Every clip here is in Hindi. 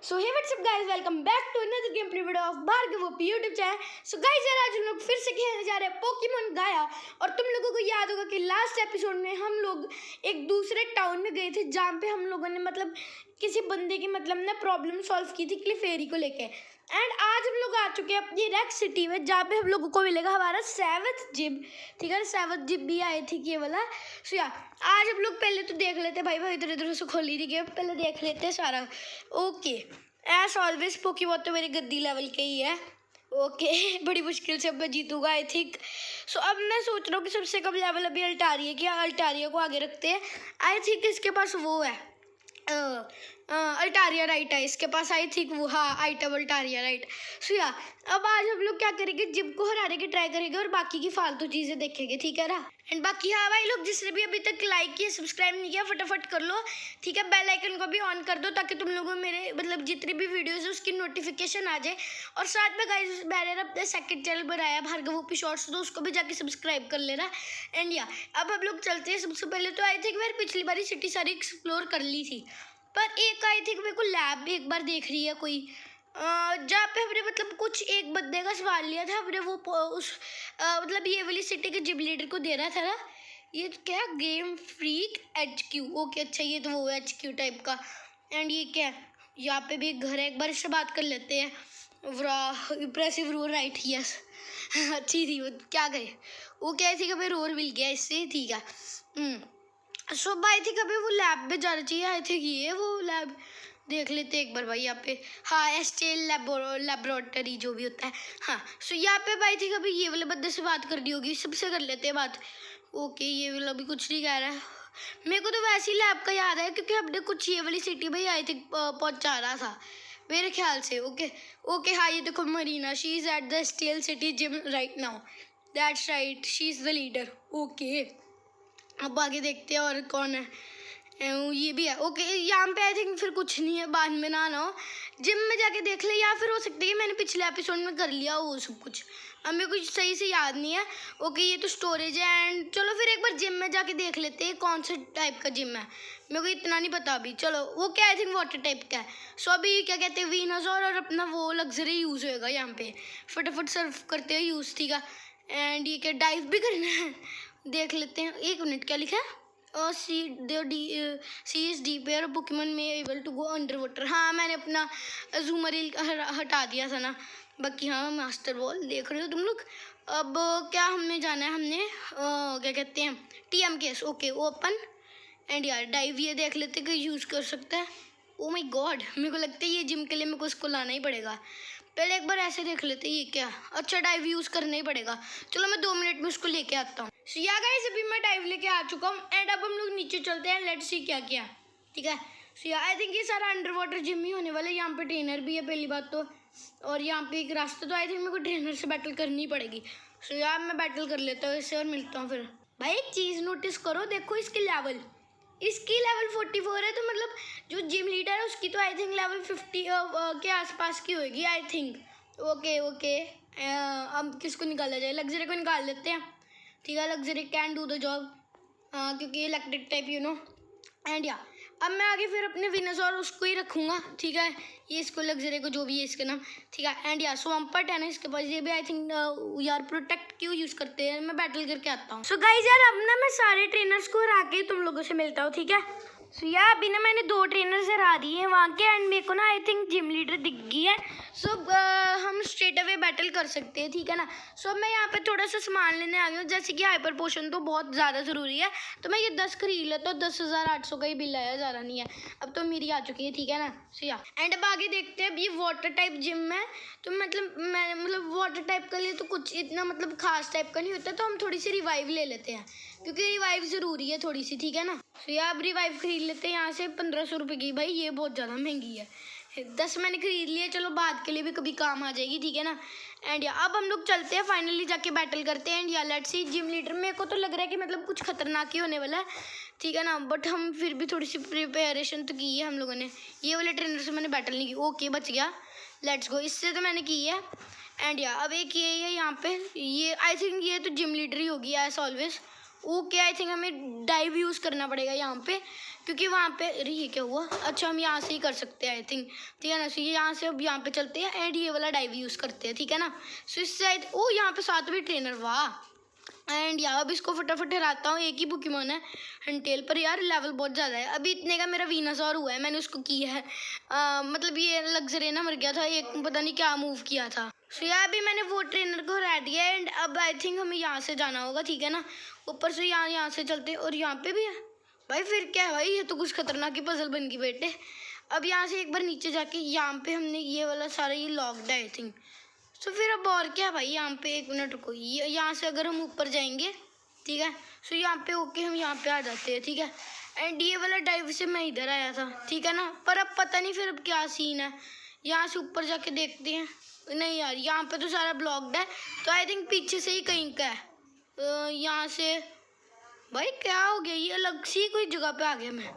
So hey what's up guys, welcome back to another game play video of Bhargav OP YouTube channel. So guys यार, आज हम लोग फिर से खेलने जा रहे हैं पोकेमॉन गाया। और तुम लोगों को याद होगा कि लास्ट एपिसोड में हम लोग एक दूसरे टाउन में गए थे जहाँ पे हम लोगों ने किसी बंदे की ना प्रॉब्लम सॉल्व की थी क्लिफेरी को लेके। एंड आज हम लोग आ चुके हैं अपनी रेक्स सिटी में, जहाँ पे हम लोगों को मिलेगा हमारा 7th जिम। ठीक है, 7th जिम भी आए थे ये वाला। सो यार आज हम लोग पहले तो देख लेते हैं, भाई इधर इधर से खोली थी गेम, पहले देख लेते हैं सारा। ओके, एज ऑलवेज पोकेमॉन तो मेरे गद्दी लेवल के ही है। ओके बड़ी मुश्किल से अब मैं जीतूंगा आई थिंक। सो अब मैं सोच रहा हूँ कि सबसे कम लेवल अभी अल्टारिया की, अल्टारिया को आगे रखते हैं। आई थिंक इसके पास वो है अल्टारिया राइट है इसके पास, आई थिंक वो, हाँ आइटम अल्टारिया राइट। सो या अब आज हम लोग क्या करेंगे, जिम को हराने की ट्राई करेंगे और बाकी की फालतू चीज़ें देखेंगे, ठीक है ना। एंड बाकी हाँ भाई लोग, जिसने भी अभी तक लाइक किया सब्सक्राइब नहीं किया फटाफट कर लो, ठीक है। बेल आइकन को भी ऑन कर दो ताकि तुम लोगों को मेरे जितनी भी वीडियोस है उसकी नोटिफिकेशन आ जाए। और साथ में गाइस मैंने अपना सेकंड चैनल बनाया भार्गव ओपी शॉर्ट्स, तो उसको भी जाके सब्सक्राइब कर लेना। एंड या अब हम लोग चलते हैं। सबसे पहले तो आई थिंक मैंने पिछली बारी सिटी सारी एक्सप्लोर कर ली थी, पर एक आई थिंक मेरे को लैब भी एक बार देख रही है कोई, जहाँ पे हमने कुछ एक बंदे का सवाल लिया था हमने, वो उस ये वाली सिटी के जिम लीडर को दे रहा था ना। ये तो क्या, गेम फ्रीक HQ। ओके अच्छा, ये तो वो HQ टाइप का। एंड ये क्या है, यहाँ पे भी एक घर है, एक बार इससे बात कर लेते हैं। इम्प्रेसिव रोर राइट, यस अच्छी थी वो, क्या करे वो, क्या थी कभी रोर मिल गया इससे, ठीक है। सो आई थिंक अभी वो लैब में जाना चाहिए, आई थिंक ये वो लैब देख लेते हैं एक बार भाई यहाँ पे। हाँ स्टेल लेबोरेटरी जो भी होता है, हाँ। सो यहाँ पे भाई थिंक अभी ये वाले बंदे से बात करनी होगी, सबसे कर लेते हैं बात। ओके ये वाला अभी कुछ नहीं कह रहा है, मेरे को तो वैसे ही लैब का याद है क्योंकि हमने कुछ ये वाली सिटी में आई थिंक पहुँचा रहा था मेरे ख्याल से। ओके हाँ ये देखो Marina, she is at the stale city gym right now, that's right, she is the leader. Okay अब आगे देखते हैं और कौन है, ये भी है। ओके यहाँ पे आई थिंक फिर कुछ नहीं है, बाद में ना हो, जिम में जाके देख ले, या फिर हो सकता है कि मैंने पिछले एपिसोड में कर लिया वो सब कुछ, अब मेरे कुछ सही से याद नहीं है। ओके ये तो स्टोरेज है। एंड चलो फिर एक बार जिम में जाके देख लेते हैं कौन से टाइप का जिम है, मेरे को इतना नहीं पता अभी। चलो वो क्या आई थिंक वाटर टाइप का है। सो अभी क्या कहते हैं वीनोसॉर और अपना वो लग्जरी यूज़ होएगा यहाँ पे, फटाफट सर्व करते हैं यूज़, ठीक है। एंड ये क्या डाइव भी करना है, देख लेते हैं। एक मिनट क्या लिखा है, sea is deep air Pokemon में able to go under water. हाँ मैंने अपना जूमरील हटा दिया था ना, बाकी हाँ मास्टर बॉल देख रहे हो तुम लोग। अब क्या हमने जाना है, हमने क्या कहते हैं TM case. Okay open and यार डाइव ये देख लेते कि यूज़ कर सकता है। ओ माय गॉड, मेरे को लगता है ये जिम के लिए मेरे को इसको लाना ही पड़ेगा। पहले एक बार ऐसे देख लेते ये क्या, अच्छा डाइव यूज़ करना ही पड़ेगा। चलो मैं 2 मिनट में उसको लेके आता हूँ। सो या गाइस अभी मैं डाइव लेके आ चुका हूँ। एंड अब हम लोग नीचे चलते हैं, लेट्स सी क्या क्या, ठीक है। सो या आई थिंक ये सारा अंडर वाटर जिम ही होने वाला है। यहाँ पे ट्रेनर भी है पहली बात तो, और यहाँ पे एक रास्ता, तो आई थिंक मेरे को ट्रेनर से बैटल करनी पड़ेगी। सो यार मैं बैटल कर लेता हूँ इससे और मिलता हूँ फिर। भाई एक चीज़ नोटिस करो, देखो इसकी लेवल 44 है, तो जो जिम लीडर है उसकी तो आई थिंक लेवल 50 के आसपास की होगी आई थिंक। ओके अब किसको निकाला जाए, लग्जरी को निकाल लेते हैं, ठीक है। Luxury can do the job क्योंकि electric type you know. And या अब मैं आगे फिर अपने विनोसॉर उसको ही रखूँगा, ठीक है। ये इसको लग्जरी को जो भी है इसका नाम, ठीक है। एंड या स्वाम्पट है ना इसके पास, ये भी आई थिंक यार प्रोटेक्ट क्यों यूज़ करते हैं, मैं बैटल करके आता हूँ। सो गाइस यार अब ना मैं सारे ट्रेनर्स को हरा के तुम लोगों से मिलता हूँ, ठीक है। सो यार अभी ना मैंने 2 ट्रेनर्स हरा दिए हैं वहाँ के, एंड मेरे को ना आई थिंक जिम लीडर दिख गई है। सो हम स्ट्रेट अवे बैटल कर सकते हैं, ठीक है ना। सो मैं यहाँ पे थोड़ा सा सामान लेने आ गई हूँ, जैसे कि हाइपर पोशन तो बहुत ज़्यादा ज़रूरी है, तो मैं ये 10 खरीद लेता हूँ। 10,800 का ही बिल आया, ज़्यादा नहीं है। अब तो मेरी आ चुकी है, ठीक है ना। सो या एंड अब आगे देखते हैं। अब ये वाटर टाइप जिम है, तो मैं वाटर टाइप के लिए तो कुछ इतना खास टाइप का नहीं होता, तो हम थोड़ी सी रिवाइव ले लेते हैं क्योंकि रिवाइव ज़रूरी है थोड़ी सी, ठीक है ना। तो यार अब रिवाइव खरीद लेते हैं यहाँ से 1500 रुपये की, भाई ये बहुत ज़्यादा महंगी है। 10 मैंने खरीद लिए, चलो बाद के लिए भी कभी काम आ जाएगी, ठीक है ना। एंड या अब हम लोग चलते हैं, फाइनली जाके बैटल करते हैं। एंड या लेट्स सी जिम लीडर, मेरे को तो लग रहा है कि कुछ खतरनाक ही होने वाला है, ठीक है ना। बट हम फिर भी थोड़ी सी प्रिपरेशन तो की है हम लोगों ने। ये वाले ट्रेनर से मैंने बैटल नहीं की, ओके बच गया, लेट्स गो, इससे तो मैंने की है। एंड या अब एक ये है यहाँ पे, ये आई थिंक ये तो जिम लीडर ही होगी as always. Okay I think हमें डाइव यूज़ करना पड़ेगा यहाँ पे, क्योंकि वहाँ पे अरे ये क्या हुआ, अच्छा हम यहाँ से ही कर सकते हैं आई थिंक, ठीक है ना। सो ये यहाँ से अब यहाँ पे चलते हैं एंड ये वाला डाइव यूज़ करते हैं, ठीक है ना। सो इस साइड ओ यहाँ पे साथ में ट्रेनर, वाह। एंड यार अब इसको फटाफट हराता हूँ, एक ही पोकेमॉन है हंटेल, पर यार लेवल बहुत ज़्यादा है। अभी इतने का मेरा वीनासॉर हुआ है, मैंने उसको किया है मतलब ये लग्जरेना मर गया था, एक पता नहीं क्या मूव किया था। सो यार अभी मैंने वो ट्रेनर को हरा दिया एंड अब आई थिंक हमें यहाँ से जाना होगा, ठीक है ना। ऊपर से यहाँ से चलते और यहाँ पे भी है भाई, फिर क्या है भाई, ये तो कुछ खतरनाक ही पजल बन गई बेटे। अब यहाँ से एक बार नीचे जाके यहाँ पे हमने ये वाला सारा ये लॉक्ड है आई थिंक। सो फिर अब और क्या भाई, यहाँ पे एक मिनट रुको, ये यहाँ से अगर हम ऊपर जाएंगे, ठीक है। सो यहाँ पे ओके हम यहाँ पे आ जाते हैं, ठीक है। एंड ये वाला डाइव से मैं इधर आया था, ठीक है ना, पर अब पता नहीं फिर अब क्या सीन है। यहाँ से ऊपर जाके देखते हैं, नहीं यार यहाँ पे तो सारा ब्लॉक्ड है, तो आई थिंक पीछे से ही कहीं का है। यहाँ से भाई क्या हो गया, ये अलग सी कोई जगह पे आ गया मैं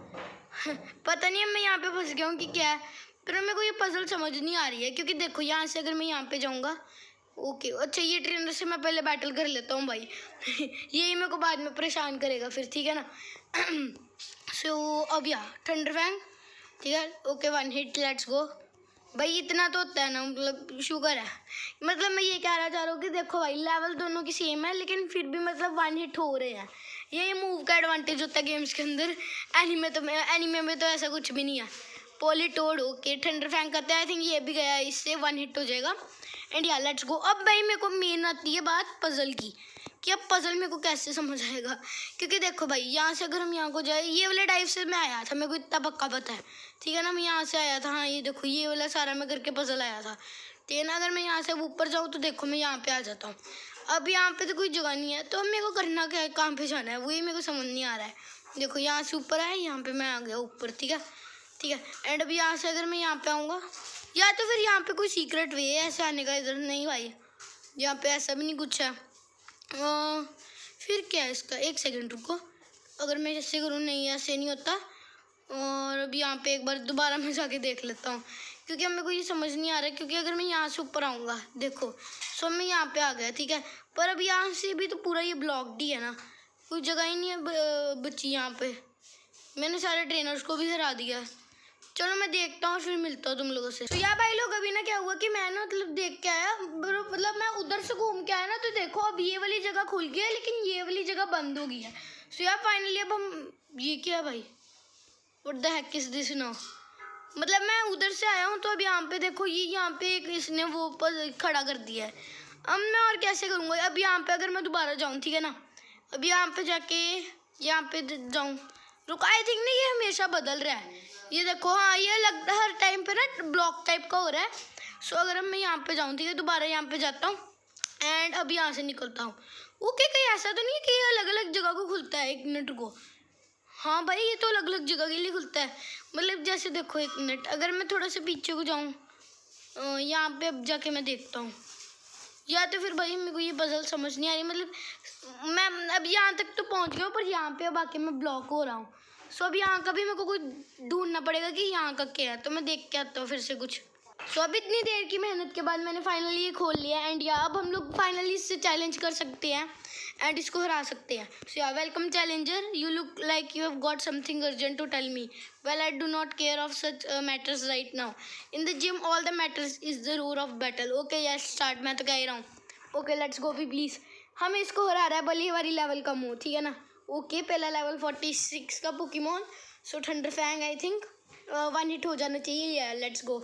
पता नहीं अब मैं यहाँ पे फंस गया हूँ कि क्या है, पर मेरे को ये पजल समझ नहीं आ रही है। क्योंकि देखो यहाँ से अगर मैं यहाँ पे जाऊँगा, ओके अच्छा ये ट्रेनर से मैं पहले बैटल कर लेता हूँ भाई यही मेरे को बाद में परेशान करेगा फिर, ठीक है ना सो अब यार थंडर फैंग, ठीक है ओके, 1 हिट लेट्स गो। भाई इतना तो होता है ना, मतलब शुगर है। मतलब मैं ये कहना चाह रहा हूँ कि देखो भाई लेवल दोनों की सेम है, लेकिन फिर भी मतलब 1 हिट हो रहे हैं, ये मूव का एडवांटेज होता है गेम्स के अंदर। एनीमे में तो ऐसा कुछ भी नहीं है। पोलीटोड ओके, थंडर फैंग करते हैं, आई थिंक ये भी गया, इससे 1 हिट हो जाएगा। एंड या लेट्स गो। अब भाई मेरे को मेन आती है बात पजल की, कि अब पजल मेरे को कैसे समझ आएगा। क्योंकि देखो भाई यहाँ से अगर हम यहाँ को जाए, ये वाले डाइव से मैं आया था, मेरे को इतना पक्का पता है, ठीक है ना। मैं यहाँ से आया था, हाँ ये देखो ये वाला सारा मैं करके पजल आया था, ठीक है ना। अगर मैं यहाँ से ऊपर जाऊँ तो देखो मैं यहाँ पे आ जाता हूँ। अब यहाँ पे तो कोई जगह नहीं है, तो अब मेरे को करना क्या है, कहाँ पे जाना है वही मेरे को समझ नहीं आ रहा है। देखो यहाँ से ऊपर आया, यहाँ पे मैं आ गया ऊपर, ठीक है ठीक है। एंड अब यहाँ से अगर मैं यहाँ पे आऊँगा, या तो फिर यहाँ पे कोई सीक्रेट वे है ऐसे आने का, इधर नहीं भाई यहाँ पे ऐसा भी नहीं कुछ है। फिर क्या है इसका, एक सेकंड रुको, अगर मैं ऐसे करूँ, नहीं ऐसे नहीं होता। और अब यहाँ पे एक बार दोबारा मैं जाके देख लेता हूँ, क्योंकि अब मेरे को ये समझ नहीं आ रहा है। क्योंकि अगर मैं यहाँ से ऊपर आऊँगा, देखो सो मैं यहाँ पे आ गया, ठीक है। पर अब यहाँ से भी तो पूरा ये ब्लॉक्ड ही है ना, कोई जगह ही नहीं है बच्ची यहाँ पे। मैंने सारे ट्रेनर्स को भी हरा दिया। चलो मैं देखता हूँ फिर मिलता हूँ तुम लोगों से। तो यार भाई लोग अभी ना क्या हुआ कि मैं ना मतलब देख के आया, मतलब मैं उधर से घूम के आया ना, तो देखो अब ये वाली जगह खुल गई है, लेकिन ये वाली जगह बंद हो गई है। सो यार फाइनली अब हम, ये क्या है भाई, what the heck is this now. मतलब मैं उधर से आया हूँ, तो अब यहाँ पे देखो ये यहाँ पे एक इसने वो पर खड़ा कर दिया है। अब मैं और कैसे करूँगा, अब यहाँ पे अगर मैं दोबारा जाऊँ, ठीक है ना, अब यहाँ पे जाके यहाँ पे जाऊँ, रुको आई थिंक ना ये हमेशा बदल रहा है, ये देखो हाँ ये लगता है हर टाइम पे ना ब्लॉक टाइप का हो रहा है। सो अगर अब मैं यहाँ पे जाऊँ, ठीक है, दोबारा यहाँ पे जाता हूँ एंड अब यहाँ से निकलता हूँ। ओके कहीं ऐसा तो नहीं है कि ये अलग अलग जगह को खुलता है, एक मिनट को, हाँ भाई ये तो अलग अलग जगह के लिए खुलता है। मतलब जैसे देखो एक मिनट, अगर मैं थोड़ा सा पीछे को जाऊँ, यहाँ पे अब जाके मैं देखता हूँ, या तो फिर भाई मेरे को ये पजल समझ नहीं आ रही। मतलब मैं अब यहाँ तक तो पहुँच गया हूँ, पर यहाँ पे अब आके मैं ब्लॉक हो रहा हूँ। सो अब यहाँ का भी मेरे को कुछ ढूंढना पड़ेगा कि यहाँ का क्या है, तो मैं देख के आता हूँ फिर से कुछ। सो अब इतनी देर की मेहनत के बाद मैंने फाइनली ये खोल लिया एंड या अब हम लोग फाइनली इससे चैलेंज कर सकते हैं एंड इसको हरा सकते हैं। So yeah welcome challenger, you look like you have got something urgent to tell me. Well I do not care of such matters right now, in the gym all the matters is the rule of battle. Okay yes start, मैं तो कह ही रहा हूँ। ओके लेट्स गो भी प्लीज़, हमें इसको हरा रहा है, भले हमारी लेवल कम हो, ठीक है ना। ओके पहला लेवल 46 का Pokemon, so thunder fang I think 1 hit हो जाना चाहिए। या लेट्स गो,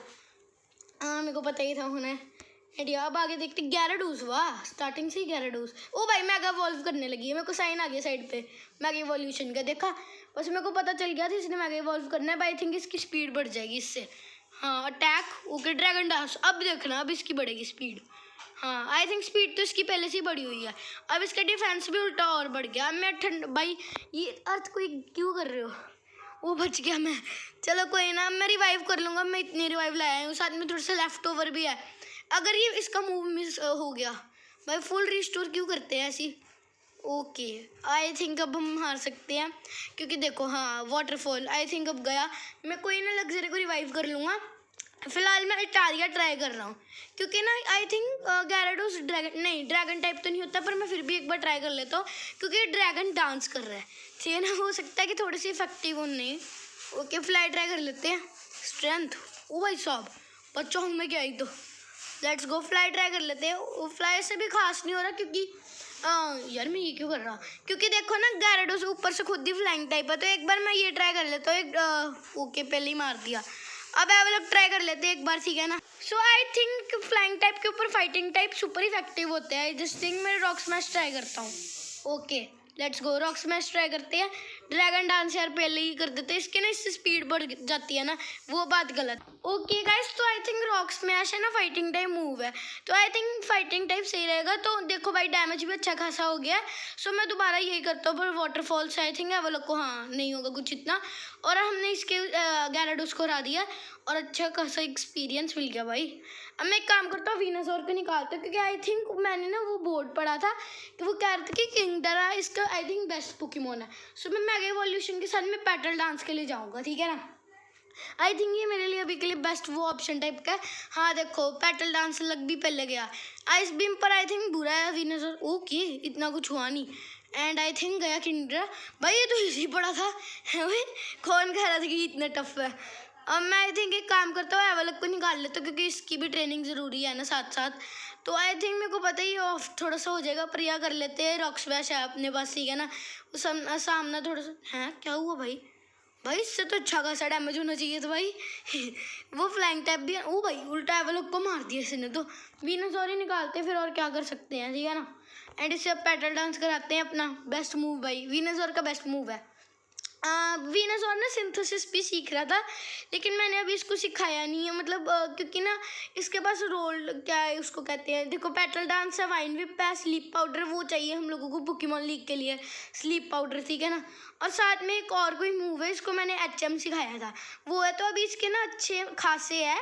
हाँ मेरे को पता ही था होना है। एंड अब आगे देखते gyarados, वाह स्टार्टिंग से ही gyarados। ओ भाई मेगा इवॉल्व करने लगी है, मेरे को साइन आ गया साइड पे मेगा इवोल्यूशन का, देखा बस मेरे को पता चल गया था इसने मेगा इवॉल्व करना है। आई थिंक इसकी स्पीड बढ़ जाएगी इससे, हाँ अटैक ओके ड्रैगन डांस। अब देखना अब इसकी बढ़ेगी स्पीड, हाँ आई थिंक स्पीड तो इसकी पहले से ही बढ़ी हुई है। अब इसका डिफेंस भी उल्टा और बढ़ गया। अब मैं ठंड भाई ये अर्थ को क्यों कर रहे हो, वो बच गया मैं, चलो कोई ना मैं रिवाइव कर लूँगा। मैं इतनी रिवाइव लाया हूँ, साथ में थोड़ा सा लेफ्ट ओवर भी है। अगर ये इसका मूव मिस हो गया भाई, फुल रिस्टोर क्यों करते हैं ऐसी। ओके आई थिंक अब हम हार सकते हैं, क्योंकि देखो हाँ वाटरफॉल आई थिंक अब गया। मैं कोई ना लग्जरी को रिवाइव कर लूँगा फिलहाल मैं अल्टारिया ट्राई कर रहा हूँ, क्योंकि ना I think Gyarados dragon type तो नहीं होता, पर मैं फिर भी एक बार ट्राई कर लेता हूँ, क्योंकि ड्रैगन डांस कर रहा है, ठीक है ना, हो सकता है कि थोड़ी सी इफेक्टिव हो नहीं। ओके फ्लाई ट्राई कर लेते हैं। स्ट्रेंथ, ओ भाई साहब बच्चों हूँ मैं क्या ही, तो लेट्स गो फ्लाई ट्राई कर लेते हैं। फ्लाई से भी खास नहीं हो रहा, क्योंकि यार मैं ये क्यों कर रहा, क्योंकि देखो ना गैराडोस ऊपर से खुद ही फ्लाइंग टाइप है, तो एक बार मैं ये ट्राई कर लेता हूँ। ओके पहले ही मार दिया। अब ये वाला ट्राई कर लेते हैं एक बार, ठीक है ना। सो आई थिंक फ्लाइंग टाइप के ऊपर फाइटिंग टाइप सुपर इफेक्टिव होते हैं। जस्ट थिंक मैं रॉक स्मैश ट्राई करता हूँ। Okay let's go, rock smash try करते हैं। ड्रैगन डांस यार पहले ही कर देते हैं, इसके ना इससे स्पीड बढ़ जाती है ना, वो बात गलत। ओके गाइस, तो आई थिंक रॉक स्मैश है ना फाइटिंग टाइप मूव है, तो आई थिंक फाइटिंग टाइप सही रहेगा। तो देखो भाई डैमेज भी अच्छा खासा हो गया है, सो मैं दोबारा यही करता हूँ। पर वाटरफॉल से आई थिंक है वो लोग को हाँ नहीं होगा कुछ इतना, और हमने इसके गैराडोस को हरा दिया और अच्छा खासा एक्सपीरियंस मिल गया भाई। अब मैं एक काम करता हूँ, वीनासोर को निकालता हूँ, क्योंकि आई थिंक मैंने ना वो बोर्ड पढ़ा था कि वो कह रहे थे कि किंगडरा इसका आई थिंक बेस्ट पोकेमोन है। सो मैं मेगा इवोल्यूशन के साथ में पेटल डांस के लिए जाऊँगा, ठीक है ना। आई थिंक ये मेरे लिए अभी के लिए बेस्ट वो ऑप्शन टाइप का है। हाँ देखो पेटल डांस लग भी पहले गया, आइस बीम पर आई थिंक बुरा है वीनासोर। ओके इतना कुछ हुआ नहीं, एंड आई थिंक गया किंगडरा। भाई ये तो इजी पड़ा था कौन कह रहा था कि इतना टफ है। अब मैं आई थिंक एक काम करता हूँ, एवलक को निकाल लेता हूँ, क्योंकि इसकी भी ट्रेनिंग ज़रूरी है ना साथ साथ। तो आई थिंक मेरे को पता ही ऑफ थोड़ा सा हो जाएगा, पर यह कर लेते हैं। रॉक स्मैश है अपने पास, ठीक है ना। सामना थोड़ा सा है, क्या हुआ भाई? भाई इससे तो अच्छा खासा डैमेज होना चाहिए था भाई वो फ्लैंग टैप भी है। ओ भाई उल्टा एवलक को मार दिया इसने तो। वीनासोर ही निकालते फिर, और क्या कर सकते हैं, ठीक है ना। एंड इससे अब पेटल डांस कराते हैं अपना बेस्ट मूव भाई, वीनासोर का बेस्ट मूव है। वीनासोर ना सिंथेसिस भी सीख रहा था, लेकिन मैंने अभी इसको सिखाया नहीं है, मतलब क्योंकि ना इसके पास रोल क्या है उसको कहते हैं, देखो पेटल डांस है, वाइन विप है, स्लीप पाउडर वो चाहिए हम लोगों को पोकेमॉन लीग के लिए, स्लीप पाउडर, ठीक है ना। और साथ में एक और कोई मूव है, इसको मैंने HM सिखाया था वो है, तो अभी इसके ना अच्छे खासे है,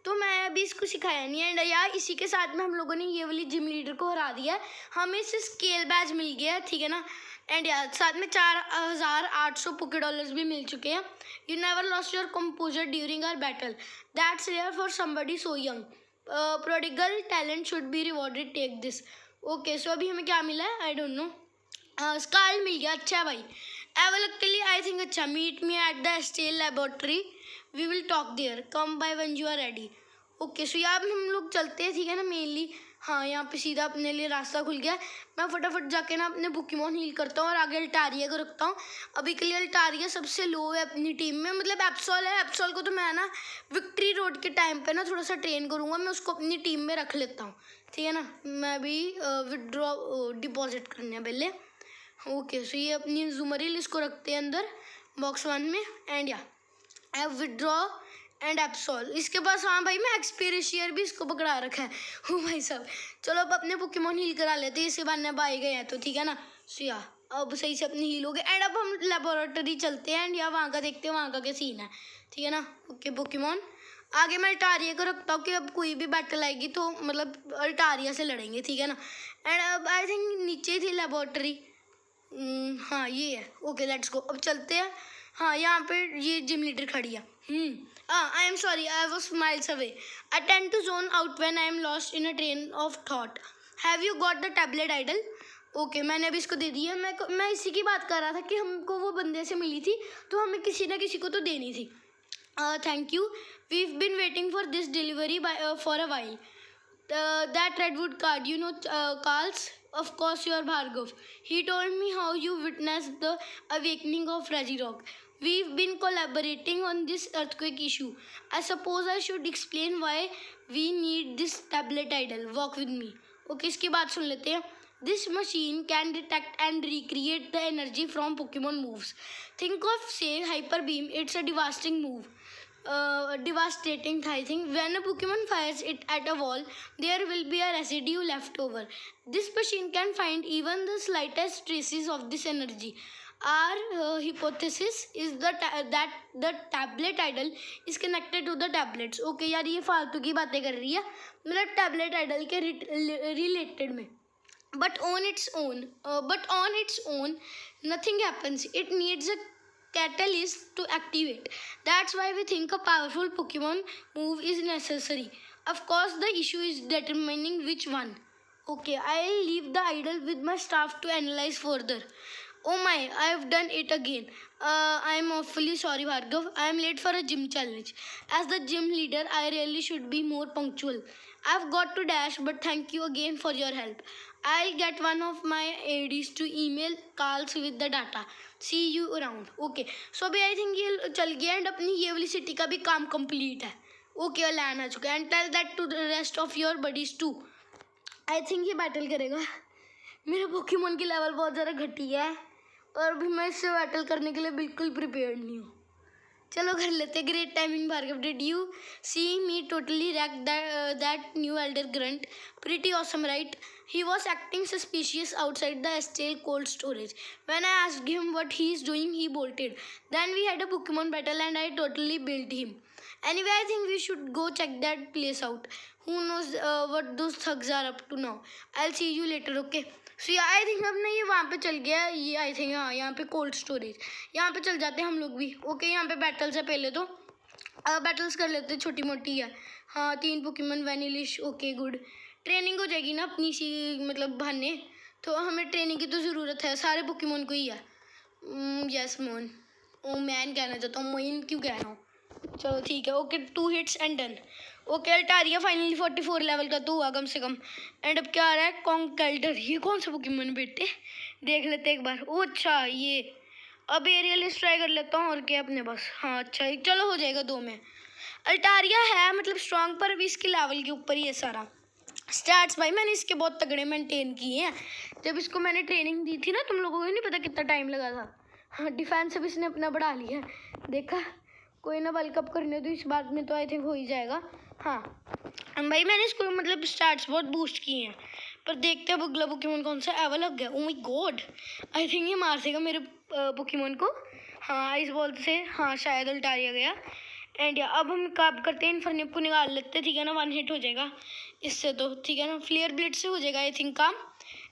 तो मैं अभी इसको सिखाया नहीं है। एंड यार इसी के साथ में हम लोगों ने ये वाली जिम लीडर को हरा दिया है, हमें इससे स्केल बैज मिल गया है, ठीक है ना। एंड यार साथ में 4800 पोके डॉलर्स भी मिल चुके हैं। You never lost your composure during our battle, that's rare for somebody so young, prodigal talent should be rewarded, take this. Okay so अभी हमें क्या मिला है आई डोंट नो, स्काल मिल गया, अच्छा है भाई। एवलक के लिए आई थिंक अच्छा, meet me at the stale laboratory, we will talk there, come by when you are ready. Okay so यहाँ हम लोग चलते हैं, ठीक है ना, मेनली हाँ यहाँ पे सीधा अपने लिए रास्ता खुल गया। मैं फटाफट जाके ना अपने पोकेमॉन हील करता हूँ और आगे अल्टारिया को रखता हूँ। अभी के लिए अल्टारिया सबसे लो है अपनी टीम में, मतलब एप्सॉल है, एप्सॉल को तो मैं ना विक्ट्री रोड के टाइम पे ना थोड़ा सा ट्रेन करूँगा, मैं उसको अपनी टीम में रख लेता हूँ, ठीक है ना। मैं भी विड्रॉ डिपॉजिट करने हैं पहले। ओके सो ये अपनी जुमरिल इसको रखते हैं अंदर बॉक्स 1 में, एंड या विड्रॉ एंड एप्सॉल इसके पास। हाँ भाई मैं एक्सपीरिशियर भी इसको पकड़ा रखा है, हो भाई साहब। चलो अब अपने पोकेमॉन हील करा लेते हैं, इसके बाद अब आए गए हैं तो, ठीक है ना। सो या अब सही से अपनी हील हो गए, एंड अब हम लेबोरेटरी चलते हैं, एंड या वहाँ का देखते हैं वहाँ का क्या सीन है, ठीक है ना। ओके पोकेमॉन आगे मैं अल्टारिया को रखता हूँ कि अब कोई भी बैटल आएगी तो मतलब अल्टारिया से लड़ेंगे, ठीक है ना। एंड अब आई थिंक नीचे थी लेबोरेटरी, हाँ ये है। ओके लेट्स गो, अब चलते हैं। हाँ यहाँ पे ये जिम लीडर खड़ी है। I am sorry I was miles away, I tend to zone out when I am lost in a train of thought, have you got the tablet idle. Okay मैंने अभी इसको दे दी है। मैं इसी की बात कर रहा था कि हमको वो बंदे से मिली थी, तो हमें किसी ना किसी को तो देनी थी। Thank you, we've been waiting for this delivery for a while. That redwood card, you know, Carl's, of course you are Bhargav. He told me how you witnessed the awakening of Rajirock. We've been collaborating on this earthquake issue. I suppose I should explain why we need this tablet idol. Walk with me. Okay, इसकी बात सुन लेते हैं. This machine can detect and recreate the energy from Pokemon moves. Think of, say, Hyper Beam. It's a devastating move. Devastating I think. When a Pokemon fires it at a wall, there will be a residue left over. This machine can find even the slightest traces of this energy. Our hypothesis is that the tablet idol is connected to the tablets. Okay यार ये फालतू की बातें कर रही है, मतलब टैबलेट आइडल के रिलेटेड में। But on its own nothing happens. It needs a catalyst to activate. That's why we think a powerful Pokemon move is necessary. Of course, the issue is determining which one. Okay, I'll leave the idol with my staff to analyze further. Oh my, I've done it again. I'm awfully sorry, Bhargav. I'm late for a gym challenge. As the gym leader, I really should be more punctual. I've got to dash, but thank you again for your help. I'll get one of my ADs to email calls with the data. See you around. Okay. So अभी I think ये चल गया and अपनी ये वाली सिटी का भी काम complete है. Okay, और लैन आ चुका है. And tell that to the rest of your buddies too. I think ये बैटल करेगा. मेरे पोकेमोन की लेवल बहुत ज़्यादा घटिया है और भी मैं इससे बैटल करने के लिए बिल्कुल प्रिपेयर्ड नहीं हूँ. चलो कर लेते. Great timing Bhargav. Did you see me totally wreck that new elder grunt? Pretty awesome right? He was acting suspicious outside the Estelle cold storage. When I asked him what he is doing, he bolted. Then we had a Pokemon battle and I totally built him. Anyway, I think we should go check that place out. Who knows what those thugs are up to now. I'll see you later, okay? So yeah, I think अब ना ये वहाँ पे चल गया. ये I think हाँ यहाँ पे कोल्ड स्टोरेज. यहाँ पे चल जाते हैं हम लोग भी. ओके, यहाँ पे बैटल्स है पहले तो. बैटल्स कर लेते हैं, छोटी मोटी है. हाँ 3 Pokemon Vanillish. Okay good. Training हो जाएगी ना अपनी सी मतलब बहाने. तो हमें ट्रेनिंग की तो ज़रूरत है. सारे पोकेमोन को ही है. यस मोन. ओ मैन कहना चाहता हूँ, मोइन क्यों कह रहा हूँ. चलो ठीक है. Okay 2 hits and done. Okay Altaria finally 44 level का तो हुआ कम से कम. एंड अब क्या आ रहा है? कॉन्केल्डर. ये कौन सा पोकेमोन बेटे? देख लेते एक बार. ओ अच्छा ये. अब एरियलिस्ट ट्राई कर लेता हूँ और क्या अपने पास. हाँ अच्छा चलो हो जाएगा 2 में. अल्टारिया है मतलब स्ट्रॉन्ग पर भी इसके लेवल के ऊपर ही है सारा. स्टैट्स भाई मैंने इसके बहुत तगड़े मेंटेन किए हैं. जब इसको मैंने ट्रेनिंग दी थी ना, तुम लोगों को नहीं पता कितना टाइम लगा था. हाँ डिफेंस अब इसने अपना बढ़ा लिया है. देखा कोई ना वर्ल्ड कप करने तो इस बात में तो आई थिंक हो ही जाएगा. हाँ भाई मैंने इसको मतलब स्टैट्स बहुत बूस्ट किए हैं. पर देखते हैं अगला पोकेमोन कौन सा. एवलग है. Oh my God, I think ये मार देगा मेरे पोकेमोन को. हाँ आइस बॉल से. हाँ शायद अल्टारिया गया. एंड अब हम काम करते हैं, इन्फर्निप को निकाल लेते हैं. ठीक है ना, 1 hit हो जाएगा इससे तो. ठीक है ना, फ्लेयर ब्लेड से हो जाएगा आई थिंक काम.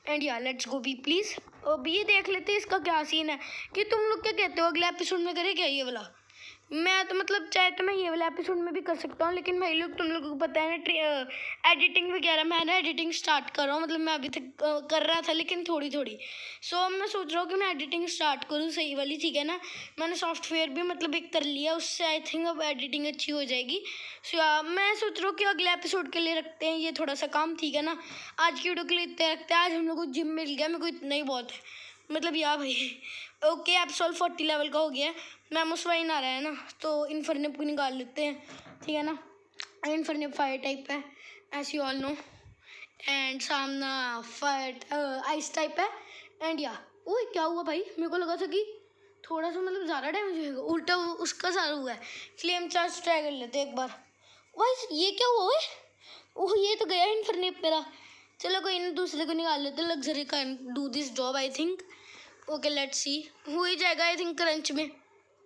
एंड या लेट्स गो बी प्लीज़. अब ये देख लेते हैं इसका क्या सीन है. कि तुम लोग क्या कहते हो अगले एपिसोड में करें क्या ये वाला? मैं तो मतलब चाहे तो मैं ये वाला एपिसोड में भी कर सकता हूँ, लेकिन भाई लोग तुम लोगों को पता है ना एडिटिंग वगैरह. मैं ना एडिटिंग स्टार्ट कर रहा हूँ. मतलब मैं अभी तक कर रहा था लेकिन थोड़ी थोड़ी. सो मैं सोच रहा हूँ कि मैं एडिटिंग स्टार्ट करूँ सही वाली. ठीक है ना, मैंने सॉफ्टवेयर भी मतलब एक कर लिया, उससे आई थिंक अब एडिटिंग अच्छी हो जाएगी. सो मैं सोच रहा हूँ कि अगले एपिसोड के लिए रखते हैं ये थोड़ा सा काम. ठीक है ना, आज की वीडियो के लिए इतना रखते हैं. आज हम लोग को जिम मिल गया, मेरे को इतना ही बहुत है मतलब यार भाई. ओके एप्सोल 40 लेवल का हो गया. मैमोस्वाइन आ रहा है ना, तो इन्फर्निप को निकाल लेते हैं. ठीक है ना, इन्फर्निप फायर टाइप है as you all know. And सामना फायर आइस टाइप है. एंड या ओए क्या हुआ भाई, मेरे को लगा था कि थोड़ा सा मतलब ज़्यादा डैमेज होगा, उल्टा उसका ज़्यादा हुआ है. फ्लेम चार्ज ट्राई कर लेते हैं एक बार. वाइस ये क्या हुआ है? ओह ये तो गया इन्फर्निप मेरा. चलो कोई ना, दूसरे को निकाल लेते. Luxury can do this job I think. Okay let's see. हो ही जाएगा आई थिंक क्रंच में.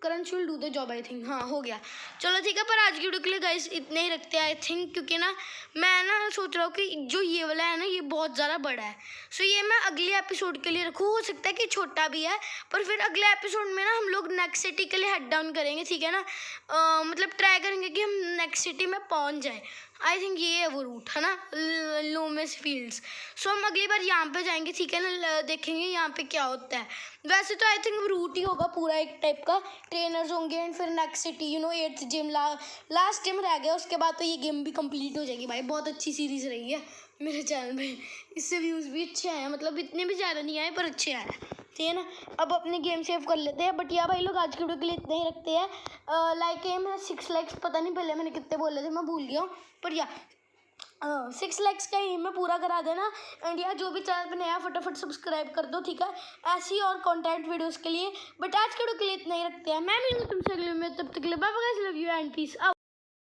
Crunch will do the job I think. हाँ हो गया. चलो ठीक है, पर आज की वीडियो के लिए गाइस इतने ही रखते हैं आई थिंक. क्योंकि ना मैं ना सोच रहा हूँ कि जो ये वाला है ना ये बहुत ज़्यादा बड़ा है. सो ये मैं अगले एपिसोड के लिए रखूँ. हो सकता है कि छोटा भी है, पर फिर अगले एपिसोड में ना हम लोग नेक्स्ट सिटी के लिए हेड डाउन करेंगे. ठीक है ना, मतलब ट्राई करेंगे कि हम नेक्स्ट सिटी में पहुँच जाए. आई थिंक ये है वो रूट है ना, लोमेस फील्ड्स. सो हम अगली बार यहाँ पे जाएंगे. ठीक है ना, देखेंगे यहाँ पे क्या होता है. वैसे तो आई थिंक रूट ही होगा पूरा एक टाइप का. ट्रेनर्स होंगे एंड फिर next city you know 8th gym. Last gym रह गया, उसके बाद तो ये गेम भी कंप्लीट हो जाएगी. भाई बहुत अच्छी सीरीज़ रही है मेरे चैनल में. इससे व्यूज़ भी अच्छे आए, मतलब इतने भी ज़्यादा नहीं आए पर अच्छे आए. ठीक है ना, अब अपने गेम सेव कर लेते हैं. बट या भाई लोग आज की वीडियो के लिए इतने ही रखते हैं. लाइक एम है 6 लाइक्स. पता नहीं पहले मैंने कितने बोले थे, मैं भूल गया हूँ. पर या 6 लाइक्स का एम में पूरा करा देना. एंड या जो भी चैनल पे नया फटाफट सब्सक्राइब कर दो. ठीक है, ऐसी और कंटेंट वीडियोस के लिए. बट आज के वीडियो के लिए इतना ही रखते हैं. मैं मिलूंगी तुमसे अगले में, तब तक के लिए bye bye guys, love you and peace out.